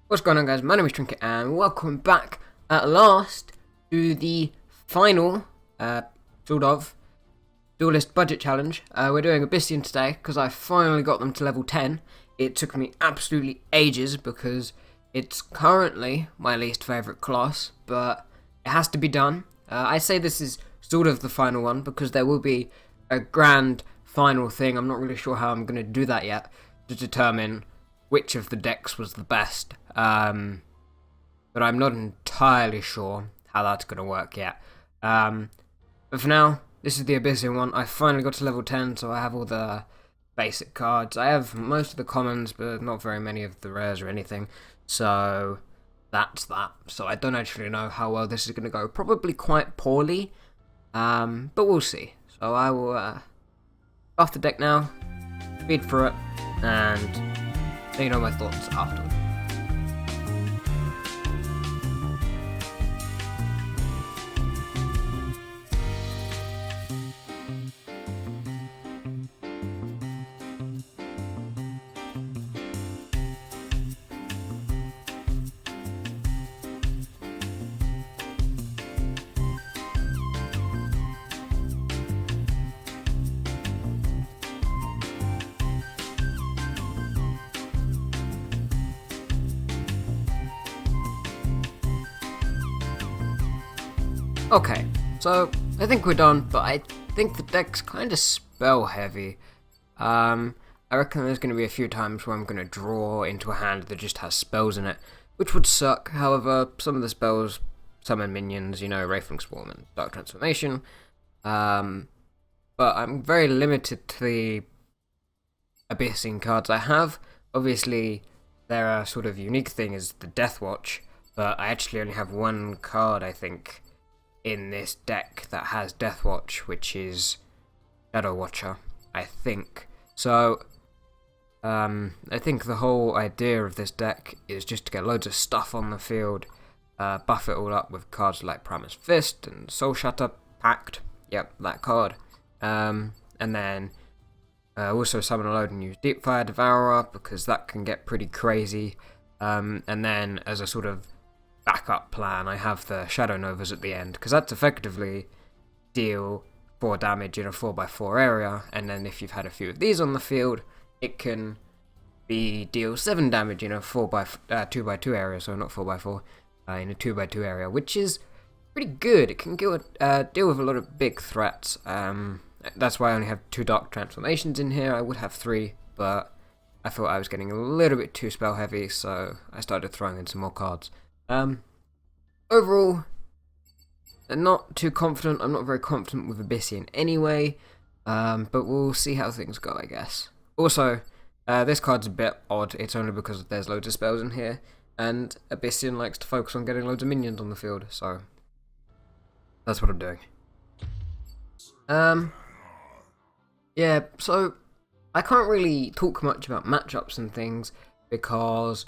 What's going on, guys? My name is Trinket and welcome back at last to the final sort of Duelyst budget challenge. We're doing Abyssian today because I finally got them to level 10. It took me absolutely ages because it's currently my least favourite class, but it has to be done. I say this is sort of the final one because there will be a grand final thing. I'm not really sure how I'm going to do that yet to determine which of the decks was the best. But I'm not entirely sure how that's going to work yet. But for now, this is the Abyssian one. I finally got to level 10, so I have all the basic cards. I have most of the commons, but not very many of the rares or anything. So that's that. So I don't actually know how well this is going to go. Probably quite poorly, but we'll see. So I will off the deck now, read through it, and let you know my thoughts afterwards. Okay, so I think we're done, but I think the deck's kind of spell heavy. I reckon there's going to be a few times where I'm going to draw into a hand that just has spells in it, which would suck. However, some of the spells summon minions, Wraithling Swarm and Dark Transformation. But I'm very limited to the Abyssian cards I have. Obviously, their sort of unique thing is the Death Watch, but I actually only have one card, I think, in this deck that has Death Watch, which is Shadow Watcher, I think. So, I think the whole idea of this deck is just to get loads of stuff on the field, buff it all up with cards like Primus Fist and Soul Shatter Pact, yep, that card, and then also summon a load and use Deepfire Devourer, because that can get pretty crazy, and then as a sort of backup plan, I have the Shadow Novas at the end, because that's effectively deal 4 damage in a 4x4 area, and then if you've had a few of these on the field, it can be deal 7 damage in a 2x2 area, so not 4x4, in a 2x2 area, which is pretty good. It can deal with a lot of big threats. That's why I only have 2 Dark Transformations in here. I would have 3, but I thought I was getting a little bit too spell heavy, so I started throwing in some more cards. Overall, I'm not too confident. I'm not very confident with Abyssian anyway, but we'll see how things go, I guess. Also, this card's a bit odd. It's only because there's loads of spells in here, and Abyssian likes to focus on getting loads of minions on the field, so that's what I'm doing. Yeah, so I can't really talk much about matchups and things because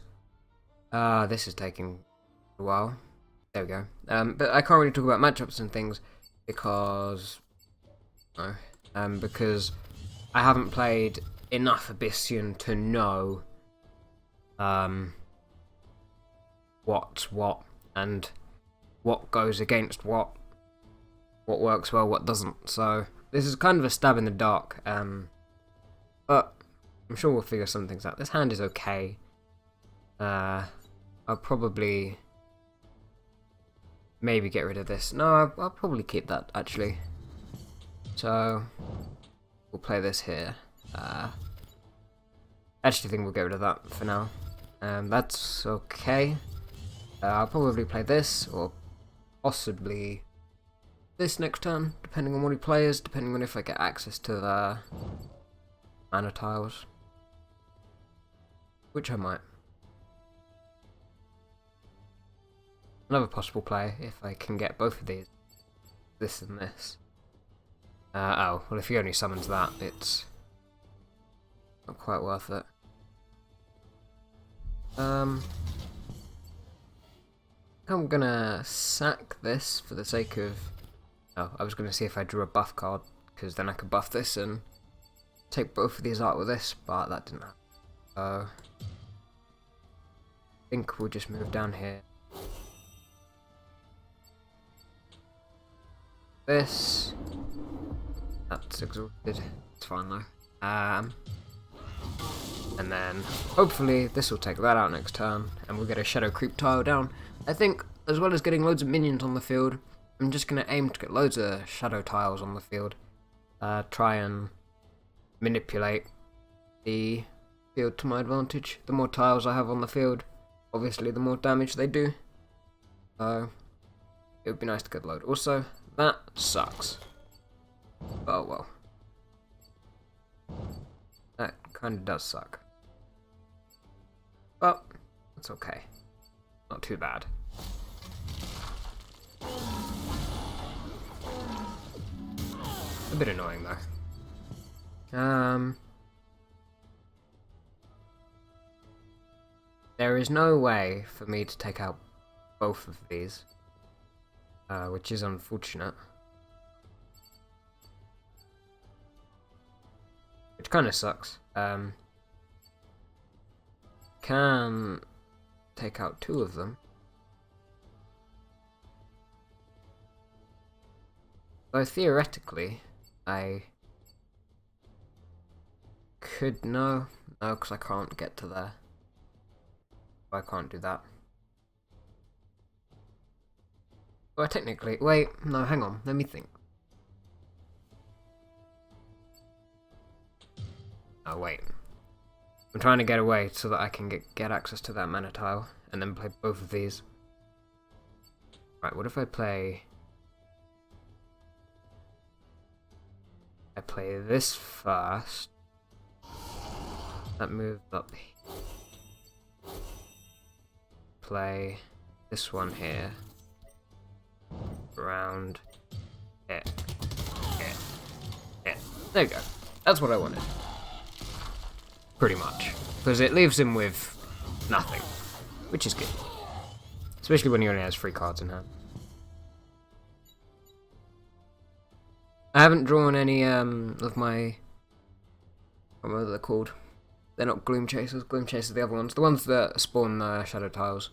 this is taking a while. There we go. But I can't really talk about matchups and things because because I haven't played enough Abyssian to know what's what and what goes against what works well, what doesn't. So this is kind of a stab in the dark. But I'm sure we'll figure some things out. This hand is okay. I'll probably maybe get rid of this. No, I'll probably keep that, actually. So, we'll play this here. I actually think we'll get rid of that for now. That's okay. I'll probably play this, or possibly this next turn, depending on what he plays, depending on if I get access to the mana tiles. Which I might. Another possible play, if I can get both of these. This and this. Oh, well if he only summons that, it's not quite worth it. I'm gonna sack this for the sake of... Oh, I was gonna see if I drew a buff card, because then I could buff this and take both of these out with this, but that didn't happen. think we'll just move down here. This. That's exhausted. It's fine though. And then hopefully this will take that out next turn, and we'll get a shadow creep tile down. I think as well as getting loads of minions on the field, I'm just gonna aim to get loads of shadow tiles on the field. Try and manipulate the field to my advantage. The more tiles I have on the field, obviously the more damage they do. So it would be nice to get load. Also, that sucks. Oh well. That kind of does suck. But it's okay. Not too bad. A bit annoying though. There is no way for me to take out both of these, which is unfortunate. Which kind of sucks. Can take out two of them. So theoretically, I could no, because I can't get to there. I can't do that. Well, technically, wait, no, hang on, let me think. Oh wait, I'm trying to get away so that I can get access to that mana tile and then play both of these. Right, what if I play this first? That moves up. Play this one here. Around it. There you go. That's what I wanted. Pretty much. Because it leaves him with nothing. Which is good. Especially when he only has 3 cards in hand. I haven't drawn any of my... what are they called? They're not Gloom Chasers. Gloom Chasers are the other ones. The ones that spawn shadow tiles.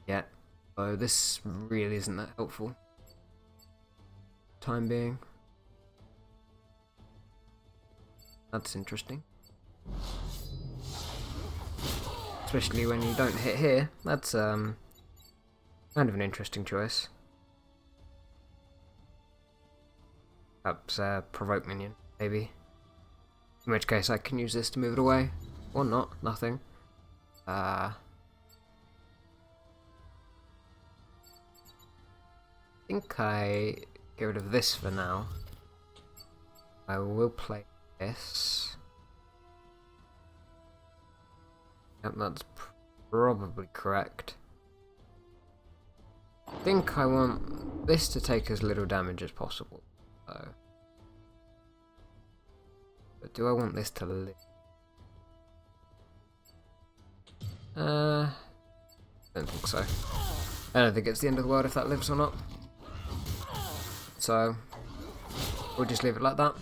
Yeah. So this really isn't that helpful. Time being. That's interesting. Especially when you don't hit here. That's kind of an interesting choice. Perhaps provoke minion, maybe. In which case I can use this to move it away. Or not, nothing. I think I get rid of this for now. I will play this. Yep, that's probably correct. I think I want this to take as little damage as possible. So. But do I want this to live? Don't think so. I don't think it's the end of the world if that lives or not. So we'll just leave it like that.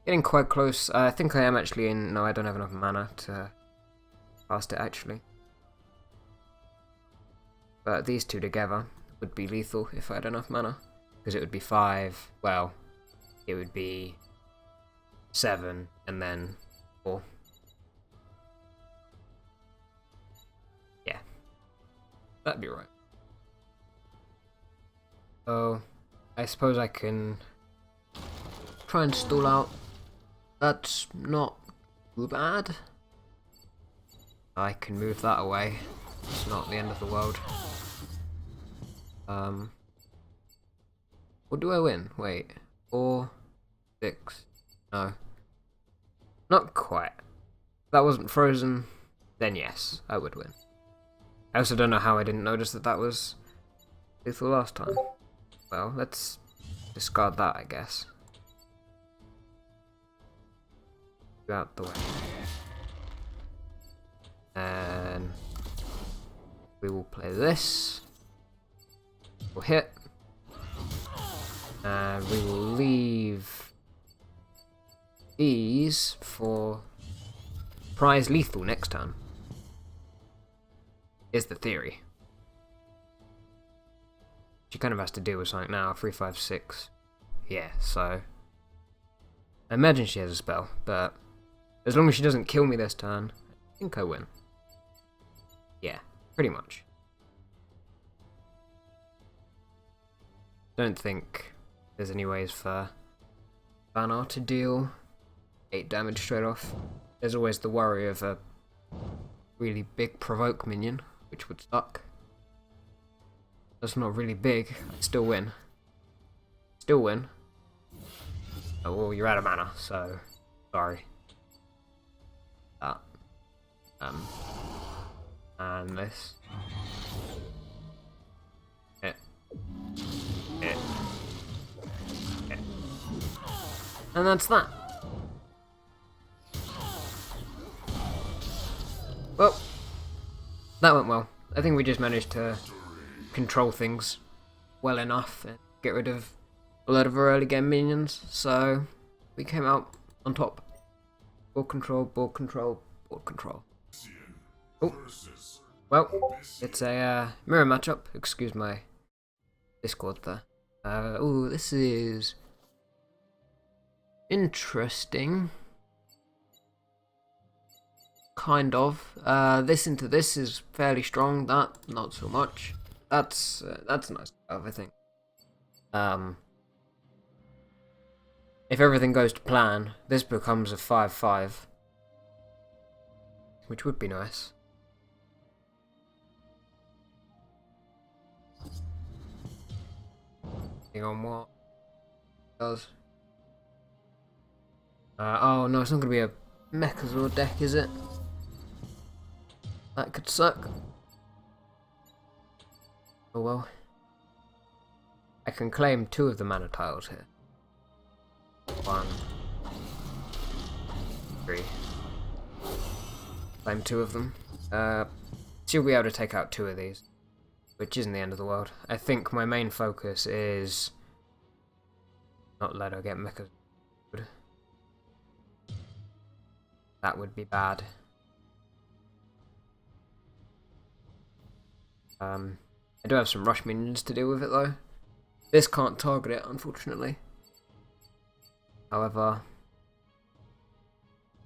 Getting quite close. I think I am actually in... no, I don't have enough mana to cast it actually. But these two together would be lethal if I had enough mana. Because it would be 5, well, it would be 7 and then 4. Yeah, that'd be right. So, I suppose I can try and stall out. That's not too bad. I can move that away. It's not the end of the world. Or do I win? Wait. 4, 6. No. Not quite. If that wasn't frozen, then yes, I would win. I also don't know how I didn't notice that that was lethal last time. Well, let's discard that, I guess. Go out the way. And we will play this. We'll hit. And we will leave these for surprise lethal next turn. Is the theory. She kind of has to deal with something now. 3, 5, 6. Yeah, so I imagine she has a spell, but as long as she doesn't kill me this turn, I think I win. Yeah, pretty much. Don't think there's any ways for Banner to deal 8 damage straight off. There's always the worry of a really big provoke minion, which would suck. That's not really big. I'd still win. Still win. Oh, well, you're out of mana, so sorry. That. And this. It. And that's that. Well, that went well. I think we just managed to control things well enough and get rid of a lot of our early game minions, so we came out on top. Board control, board control, board control. Oh, well, it's a mirror matchup. Excuse my Discord there. Oh, this is interesting. Kind of. This into this is fairly strong. That not so much. That's a nice curve, I think. If everything goes to plan, this becomes a 5/5, which would be nice. Hang on, what it does? Oh no, it's not gonna be a Mechazord deck, is it? That could suck. Oh well. I can claim 2 of the mana tiles here. 1, 3. Claim 2 of them. She'll be able to take out 2 of these, which isn't the end of the world. I think my main focus is not let her get Mecha. That would be bad. I do have some rush minions to deal with it though. This can't target it, unfortunately. However,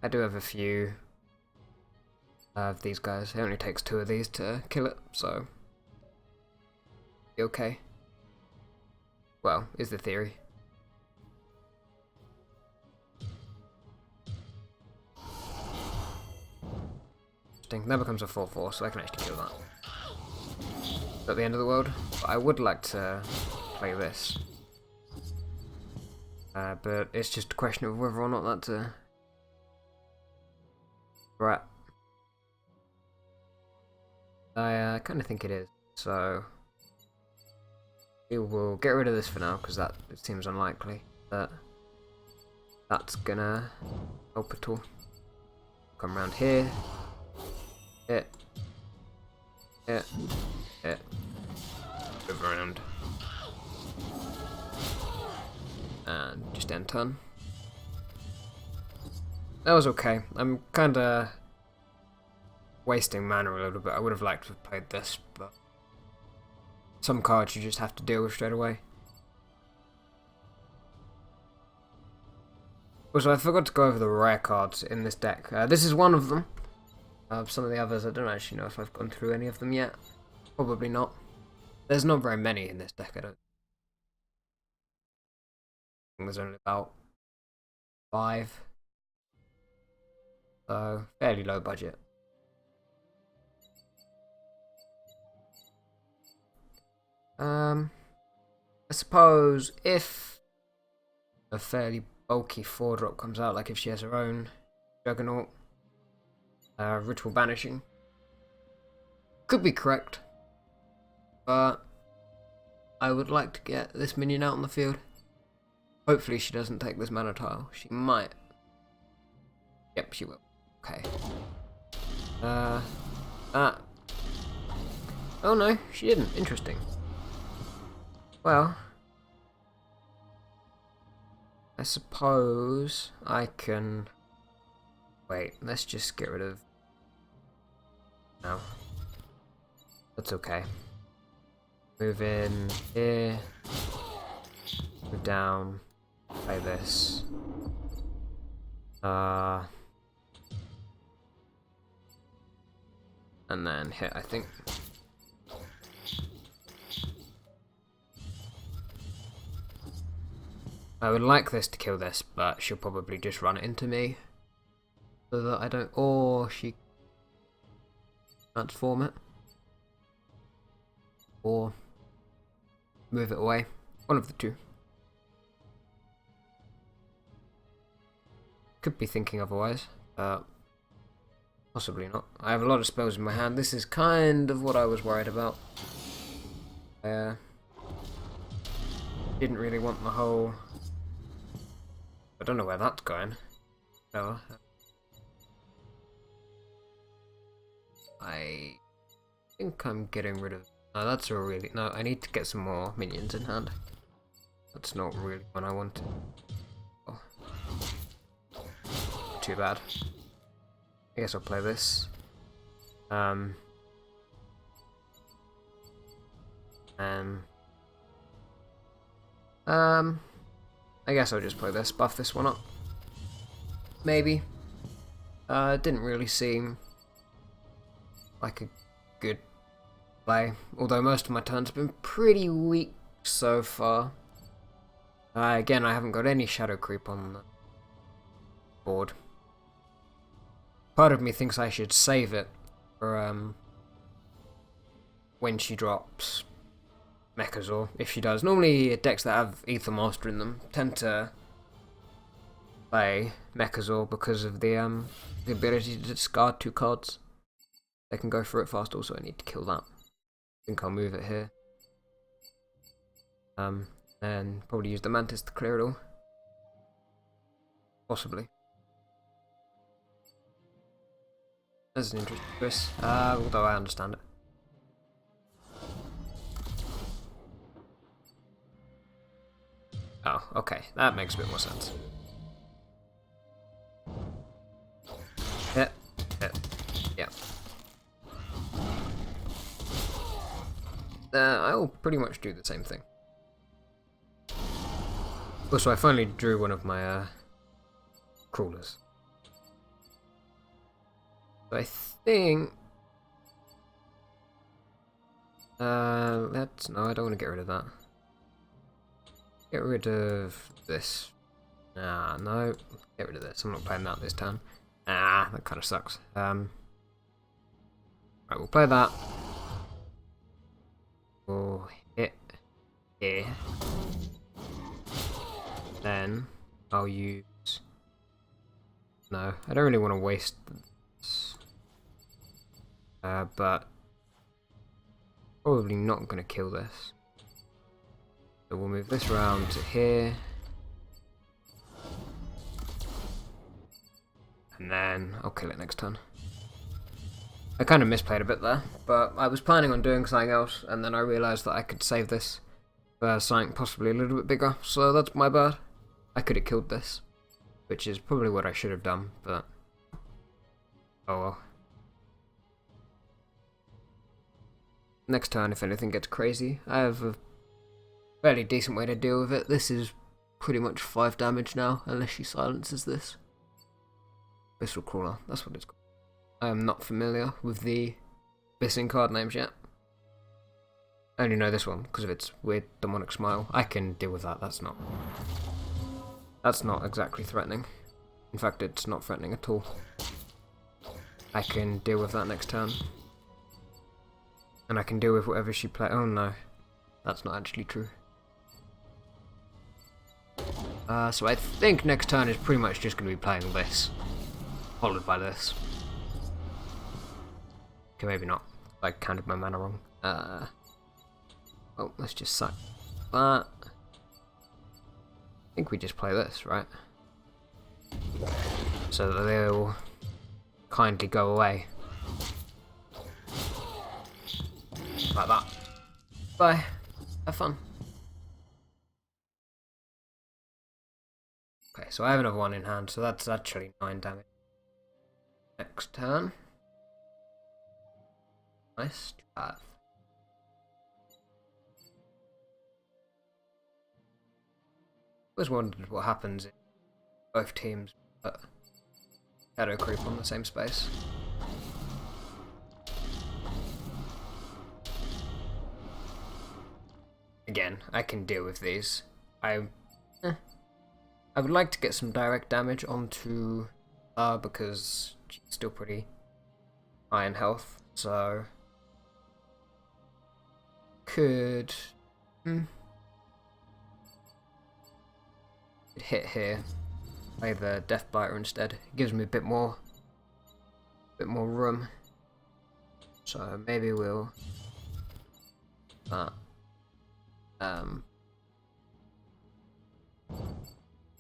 I do have a few of these guys. It only takes 2 of these to kill it, so be okay. Well, is the theory. Interesting. That becomes a 4/4, so I can actually kill that. At the end of the world, but I would like to play this. But it's just a question of whether or not that's a right. I kind of think it is, so we will get rid of this for now because that it seems unlikely that that's gonna help at all. Come around here. Hit. Move around. And just end turn. That was okay. I'm kinda wasting mana a little bit. I would have liked to have played this, but some cards you just have to deal with straight away. Also, I forgot to go over the rare cards in this deck. This is one of them. Some of the others, I don't actually know if I've gone through any of them yet. Probably not. There's not very many in this deck, I don't. There's only about 5. So, fairly low budget. I suppose if a fairly bulky 4-drop comes out, like if she has her own Juggernaut, Ritual Banishing, could be correct. But I would like to get this minion out on the field. Hopefully she doesn't take this mana tile. She might. Yep, she will. Okay. Oh no, she didn't. Interesting. Well, I suppose I can Wait, let's just get rid of... No. That's okay. Move in here. Move down. Play this. And then hit, I think. I would like this to kill this, but she'll probably just run it into me. So that I don't... Or she... transform it. Or... move it away. One of the two. Could be thinking otherwise. Possibly not. I have a lot of spells in my hand. This is kind of what I was worried about. Didn't really want the whole... I don't know where that's going. No. I think I'm getting rid of... No, that's a really... No, I need to get some more minions in hand. That's not really what I wanted. Oh. Too bad. I guess I'll play this. I guess I'll just play this, buff this one up. Maybe. It didn't really seem like a good play, although most of my turns have been pretty weak so far. Again, I haven't got any shadow creep on the board. Part of me thinks I should save it for when she drops Mechazor, if she does. Normally decks that have Ether Master in them tend to play Mechazor because of the ability to discard 2 cards. They can go through it fast. Also, I need to kill that. I think I'll move it here. And probably use the Mantis to clear it all. Possibly. That's an interesting twist, although I understand it. Oh, okay, that makes a bit more sense. Yeah, yeah. I'll pretty much do the same thing. Also, I finally drew one of my crawlers. I think... no, I don't want to get rid of that. Get rid of this. No. Get rid of this. I'm not playing that this turn. That kind of sucks. Right, we'll play that. We'll hit here. Then I'll use... No, I don't really want to waste this. But probably not going to kill this. So we'll move this around to here. And then I'll kill it next turn. I kind of misplayed a bit there, but I was planning on doing something else, and then I realised that I could save this for something possibly a little bit bigger, so that's my bad. I could have killed this, which is probably what I should have done, but oh well. Next turn, if anything gets crazy, I have a fairly decent way to deal with it. This is pretty much 5 damage now, unless she silences this. Abyssal Crawler, that's what it's called. I am not familiar with the Abyssian card names yet. I only know this one because of its weird demonic smile. I can deal with that, that's not exactly threatening. In fact, it's not threatening at all. I can deal with that next turn. And I can deal with whatever she plays. Oh no, that's not actually true. So I think next turn is pretty much just going to be playing this, followed by this. Okay, maybe not. I counted my mana wrong. Oh, let's just sack that. I think we just play this, right? So that they'll kindly go away. Like that. Bye. Have fun. Okay, so I have another one in hand, so that's actually 9 damage. Next turn. Nice job. Always wondered what happens if both teams put Shadow Creep on the same space. Again, I can deal with these. I would like to get some direct damage onto her because she's still pretty high in health, so could hit here. Play the Death Blighter instead. It gives me a bit more room. So maybe we'll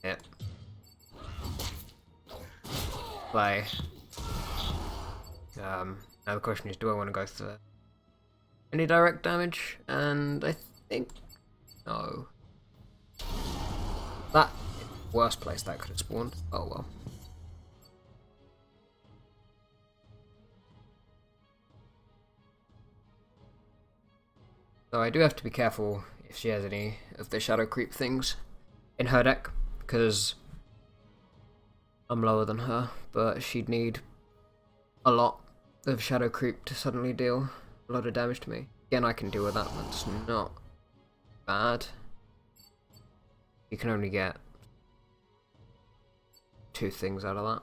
yeah. Play. Now the question is, do I want to go for any direct damage? And I think no. That worst place that could have spawned. Oh well. So I do have to be careful if she has any of the Shadow Creep things in her deck, because I'm lower than her, but she'd need a lot of Shadow Creep to suddenly deal a lot of damage to me. Again, I can deal with that, that's not bad. You can only get 2 things out of that.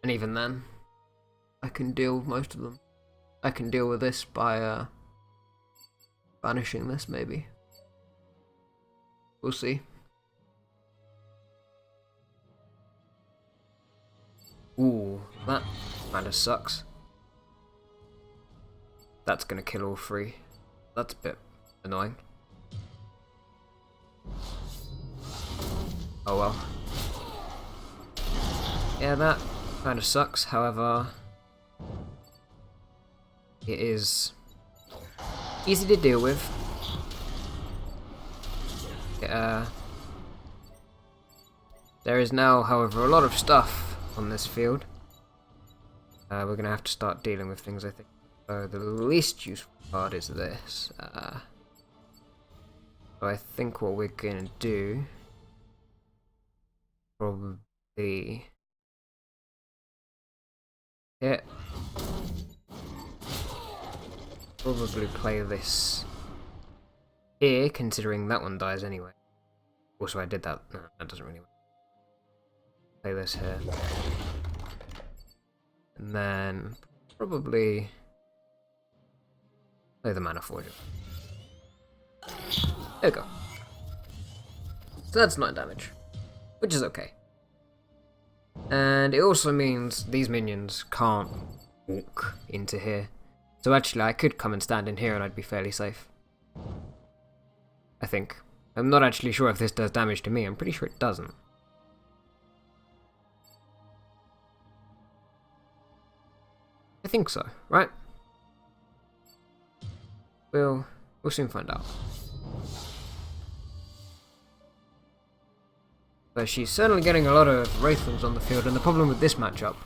And even then, I can deal with most of them. I can deal with this by banishing this, maybe. We'll see. Ooh, that kinda sucks. That's gonna kill all 3. That's a bit annoying. Oh well. Yeah, that kinda sucks, however, it is easy to deal with. There is now, however, a lot of stuff on this field. We're gonna have to start dealing with things, I think. So the least useful part is this. So I think what we're gonna do probably probably play this here, considering that one dies anyway. Also, I did that. No, that doesn't really work. Play this here. And then probably play the Mana Forger. There we go. So that's 9 damage, which is okay. And it also means these minions can't walk into here. So actually I could come and stand in here and I'd be fairly safe. I think. I'm not actually sure if this does damage to me, I'm pretty sure it doesn't. I think so, right? We'll soon find out. But she's certainly getting a lot of Wraithlings on the field, and the problem with this matchup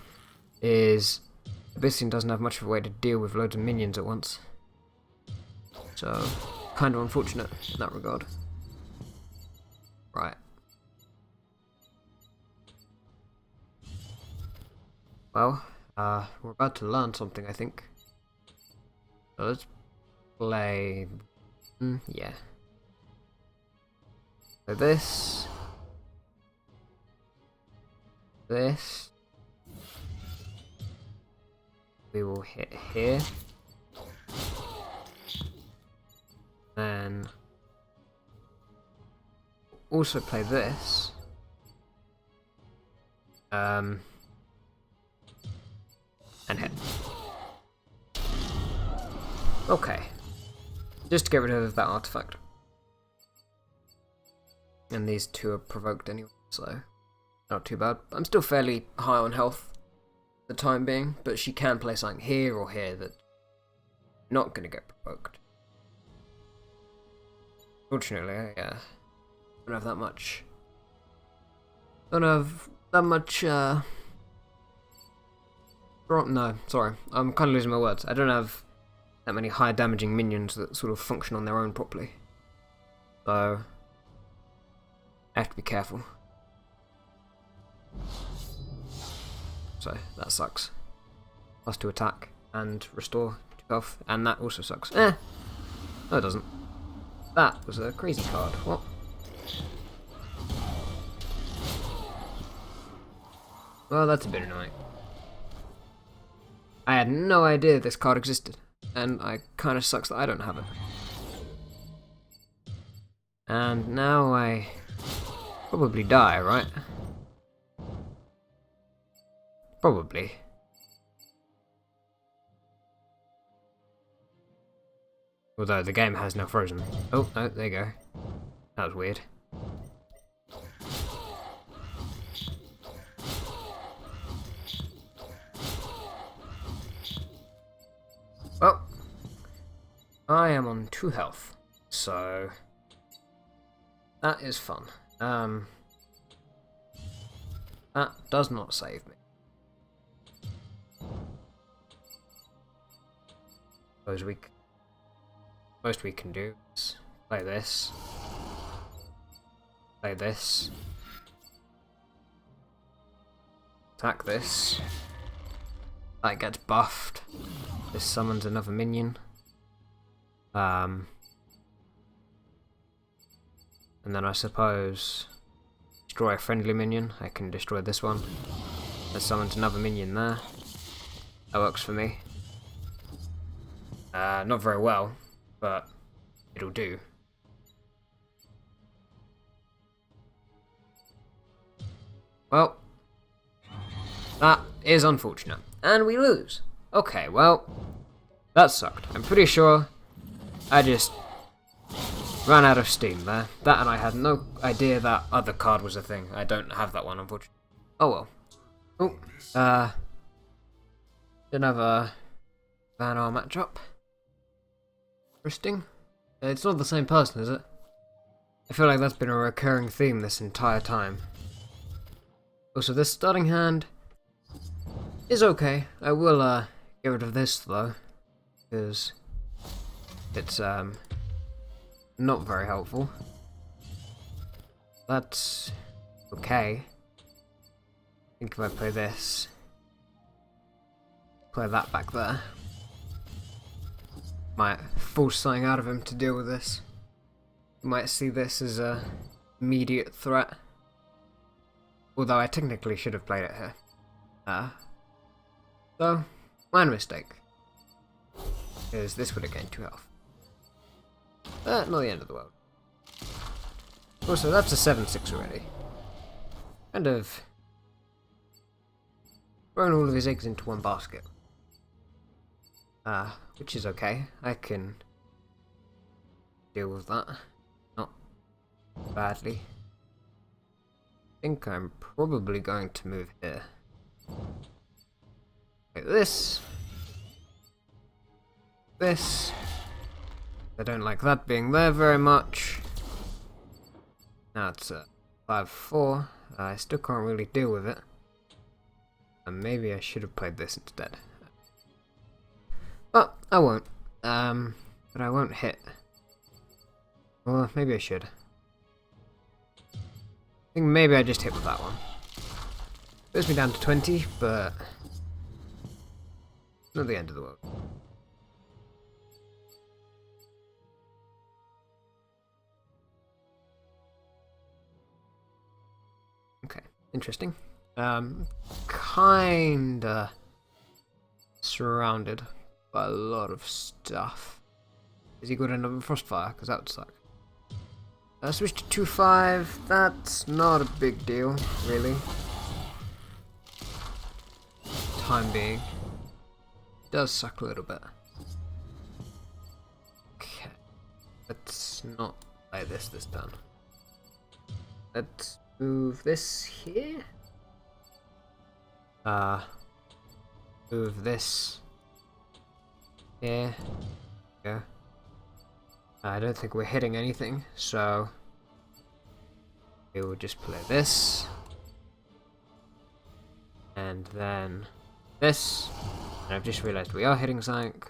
is Abyssian doesn't have much of a way to deal with loads of minions at once. So, kind of unfortunate in that regard. Right. Well, we're about to learn something, I think. So let's play... yeah. So this... we will hit here, then also play this, and hit. Okay, just to get rid of that artifact, and these 2 are provoked anyway, so not too bad. I'm still fairly high on health for the time being, but she can play something here or here that's not going to get provoked. Fortunately, I don't have that much. Don't have that much No, sorry. I'm kind of losing my words. I don't have that many high damaging minions that sort of function on their own properly. So I have to be careful. So that sucks. +2 attack and restore 2 health, and that also sucks. No it doesn't. That was a crazy card. What? Well, that's a bit annoying. I had no idea this card existed, and I kinda sucks that I don't have it. And now I probably die, right? Probably. Although the game has now frozen. Oh, no, there you go. That was weird. Well, I am on 2 health, so that is fun. That does not save me. Most we can do is play this, attack this, that gets buffed, this summons another minion, and then I suppose destroy a friendly minion. I can destroy this one, that summons another minion there. That works for me. Not very well, but it'll do. Well, that is unfortunate. And we lose. Okay, well, that sucked. I'm pretty sure I just ran out of steam there. That, and I had no idea that other card was a thing. I don't have that one, unfortunately. Oh well. Oh, didn't have a Van R matchup. Interesting. It's not the same person, is it? I feel like that's been a recurring theme this entire time. Also, this starting hand is okay. I will get rid of this though, because it's not very helpful. That's okay. I think if I play this, play that back there, might force something out of him to deal with this. You might see this as a immediate threat. Although I technically should have played it here. So, minor mistake. Because this would have gained 2 health. But not the end of the world. Also, that's a 7-6 already. Kind of thrown all of his eggs into one basket. Which is okay. I can deal with that. Not badly. I think I'm probably going to move here. Like this. This. I don't like that being there very much. Now it's 5-4. I still can't really deal with it. And maybe I should have played this instead. But I won't. But I won't hit. Or maybe I should. I think maybe I just hit with that one. Puts me down to 20, but not the end of the world. Okay, interesting. Kinda surrounded by a lot of stuff. Is he good enough in Frostfire? Because that would suck. Switch to 2-5. That's not a big deal, really. Time being. It does suck a little bit. Okay. Let's not play this turn. Let's move this here. Move this here. Go. I don't think we're hitting anything, so we will just play this. And then this. And I've just realised we are hitting something.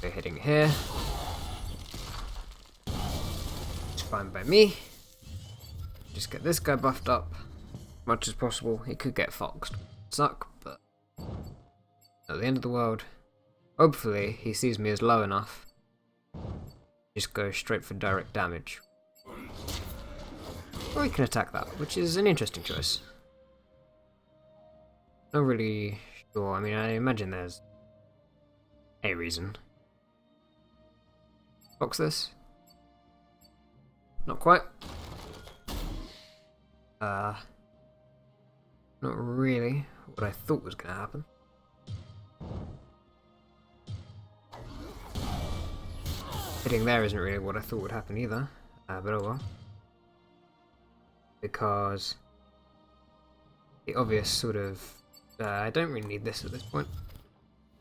We're hitting here. It's fine by me. Just get this guy buffed up as much as possible. He could get foxed. Suck, but at the end of the world. Hopefully he sees me as low enough. Just go straight for direct damage. Or he can attack that, which is an interesting choice. Not really sure. I mean, I imagine there's a reason. Box this? Not quite. Not really what I thought was going to happen. Hitting there isn't really what I thought would happen either, but oh well. Because the obvious sort of... I don't really need this at this point.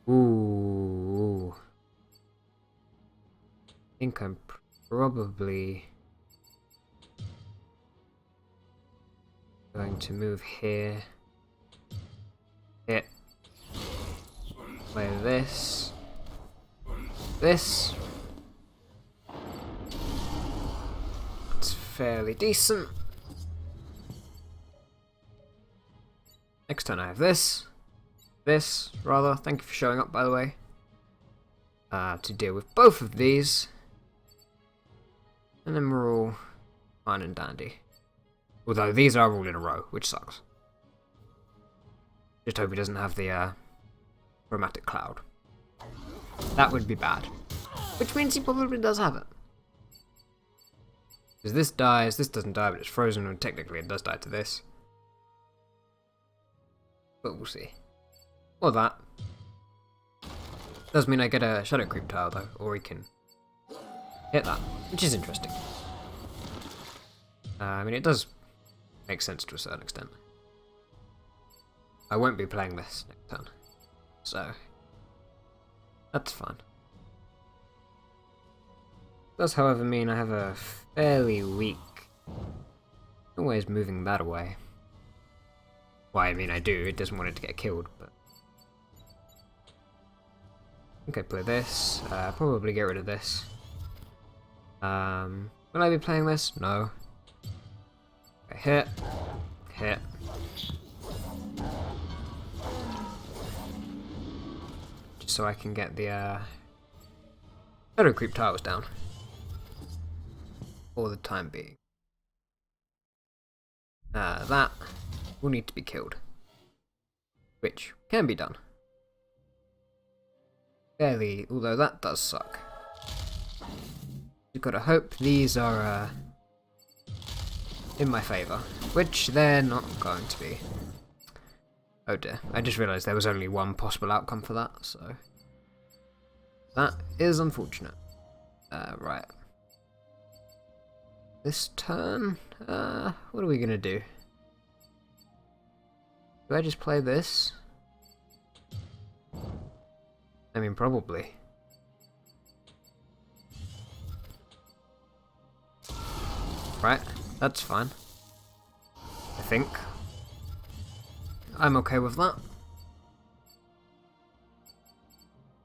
Ooh. I think I'm probably going to move here. Hit. Play this. This. It's fairly decent. Next turn I have this. This, rather. Thank you for showing up, by the way. To deal with both of these. And then we're all fine and dandy. Although these are all in a row, which sucks. Just hope he doesn't have the chromatic cloud. That would be bad. Which means he probably does have it. Because this dies, this doesn't die, but it's frozen, and technically it does die to this. But we'll see. Or that. Does mean I get a Shadow Creep tile though, or he can hit that, which is interesting. I mean, it does make sense to a certain extent. I won't be playing this next turn, so that's fine. Does, however, mean I have a fairly weak... always moving that away. Well, I mean, I do. It doesn't want it to get killed, but... Okay, play this. Probably get rid of this. Will I be playing this? No. Okay, hit. Hit. Just so I can get the, Shadow Creep tiles down. For the time being. That will need to be killed. Which can be done. Fairly, although that does suck. You've got to hope these are in my favour, which they're not going to be. Oh dear, I just realised there was only one possible outcome for that, so that is unfortunate. Right. This turn, what are we gonna do? Do I just play this? I mean, probably. Right, that's fine. I think. I'm okay with that.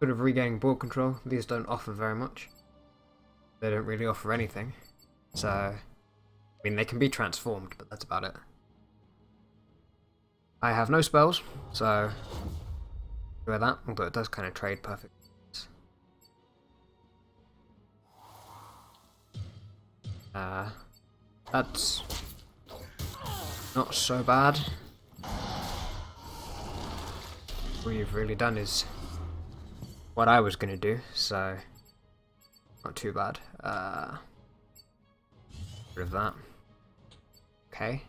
Sort of regaining board control. These don't offer very much. They don't really offer anything. So, I mean, they can be transformed, but that's about it. I have no spells, so do that, although it does kind of trade perfect. That's not so bad. All you've really done is what I was going to do, so not too bad. Rid of that. Okay.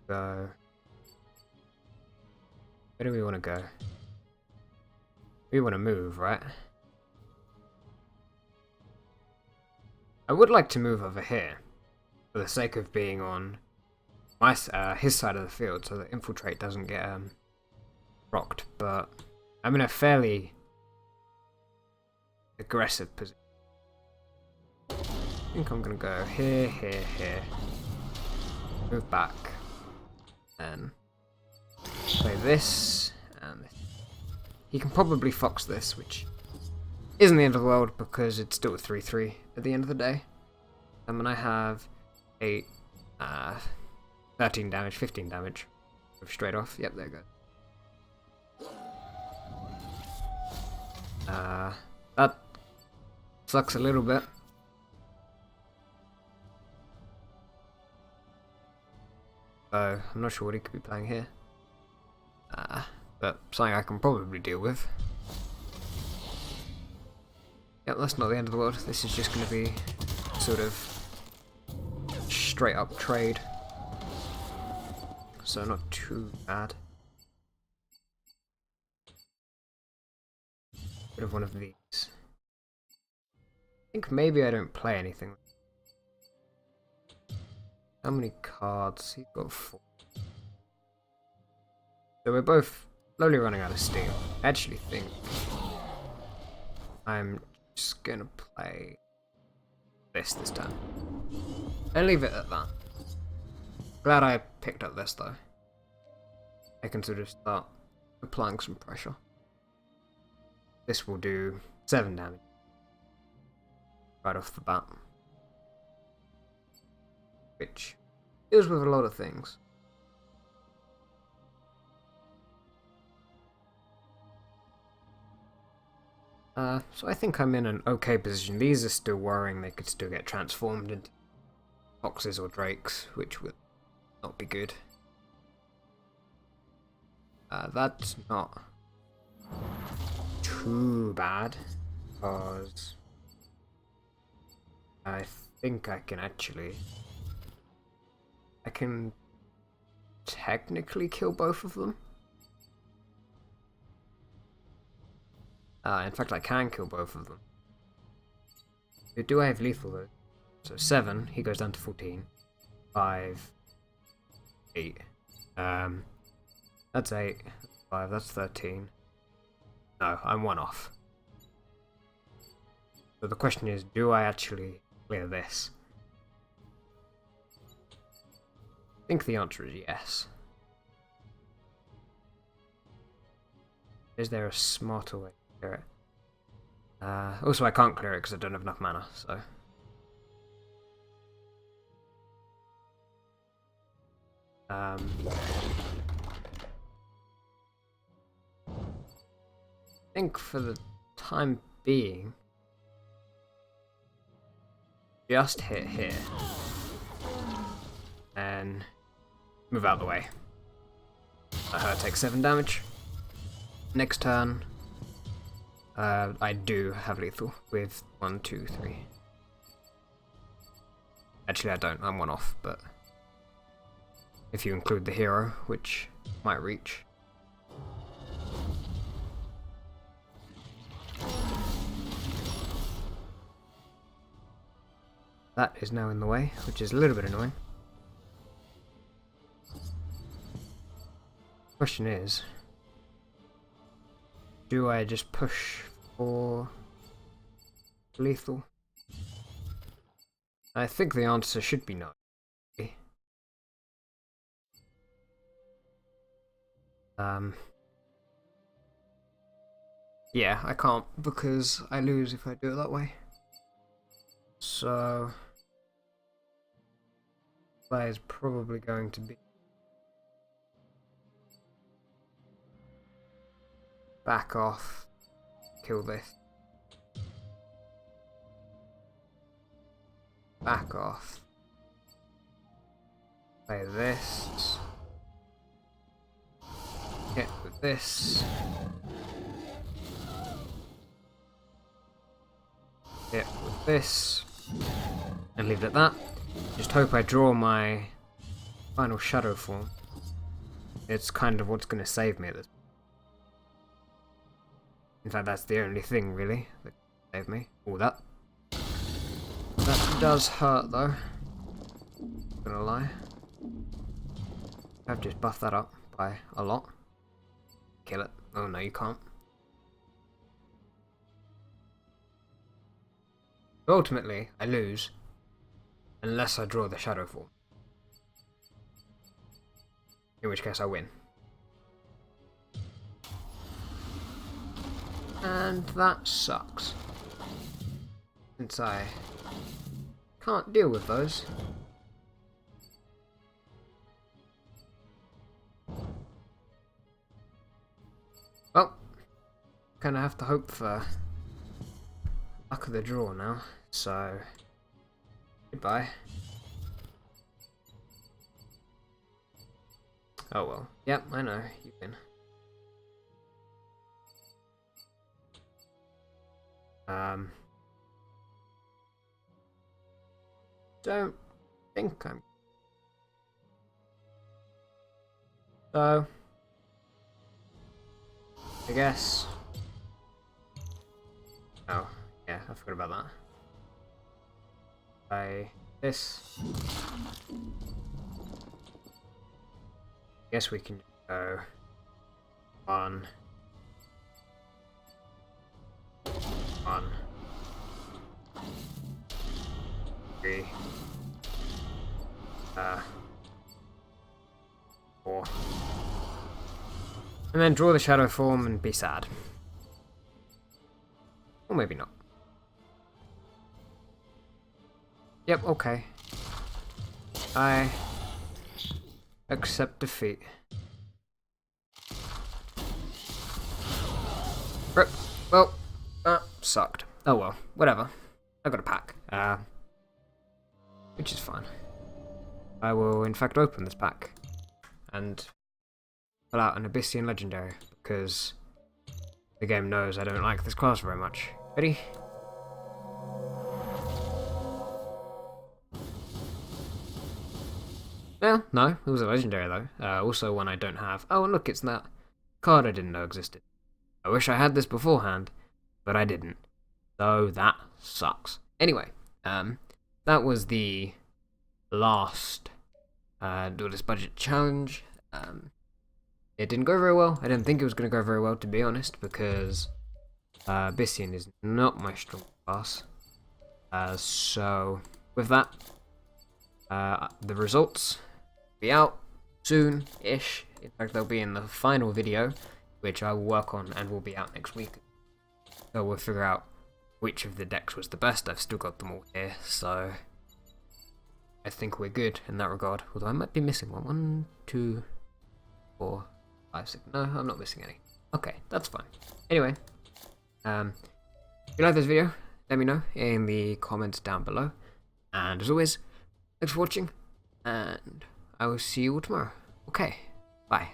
So, where do we want to go? We want to move, right? I would like to move over here, for the sake of being on my his side of the field, so that infiltrate doesn't get rocked. But I'm in a fairly aggressive position. I think I'm gonna go here, here, here. Move back, and this, and this. He can probably fox this, which isn't the end of the world because it's still a 3-3 at the end of the day. And when I have 8, 13 damage, 15 damage, straight off. Yep, there you go. That sucks a little bit. So I'm not sure what he could be playing here. But something I can probably deal with. Yep, that's not the end of the world. This is just going to be sort of straight up trade. So not too bad. Bit of one of these. I think maybe I don't play anything. How many cards? He's got 4. So we're both slowly running out of steam. I actually think I'm just gonna play this time. And leave it at that. Glad I picked up this though. I can sort of start applying some pressure. This will do 7 damage. Right off the bat. Which deals with a lot of things. So I think I'm in an okay position. These are still worrying. They could still get transformed into foxes or drakes, which would not be good. That's not too bad, because I think I can technically kill both of them. In fact, I can kill both of them. Do I have lethal though? So 7, he goes down to 14. 5, 8. That's 8. 5, that's 13. No, I'm 1 off. So the question is, do I actually clear this? I think the answer is yes. Is there a smarter way to clear it? Also, I can't clear it because I don't have enough mana, so... I think for the time being, just hit here and move out of the way. Let her take 7 damage. Next turn, I do have lethal with 1, 2, 3. Actually, I don't. I'm 1 off, but if you include the hero, which might reach. That is now in the way, which is a little bit annoying. Question is, do I just push for lethal? I think the answer should be no. Yeah, I can't because I lose if I do it that way. So play is probably going to be back off, kill this. Back off. Play this. Hit with this. Hit with this. And leave it at that. Just hope I draw my final shadow form. It's kind of what's going to save me at this point. In fact, that's the only thing really that can save me. All that. That does hurt though. Not gonna lie. I've just buffed that up by a lot. Kill it. Oh no, you can't. Ultimately, I lose unless I draw the shadow form. In which case I win. And that sucks. Since I can't deal with those. Well, kind of have to hope for luck of the draw now, so goodbye. Oh well, yep, I know, you win. Don't think I'm... So, I guess... Oh, yeah, I forgot about that. This. Guess we can go 1, 1, 3, 4, and then draw the shadow form and be sad. Or maybe not. Yep, okay. I accept defeat. Rip. Well, that sucked. Oh well, whatever. I got a pack. Which is fine. I will in fact open this pack and pull out an Abyssian legendary because the game knows I don't like this class very much. Ready? Well, no, it was a legendary though. Also one I don't have. Oh, and look, it's that card I didn't know existed. I wish I had this beforehand, but I didn't. So that sucks. Anyway, that was the last Duelyst budget challenge. It didn't go very well. I didn't think it was going to go very well, to be honest, because Abyssian is not my strong class. So with that, the results will be out soon-ish. In fact, they'll be in the final video, which I will work on and will be out next week. So we'll figure out which of the decks was the best. I've still got them all here, so I think we're good in that regard. Although I might be missing one. 1, 2, 4, 5, 6. No, I'm not missing any. Okay, that's fine. Anyway, if you like this video, let me know in the comments down below. And as always, thanks for watching, and I will see you all tomorrow. Okay, bye.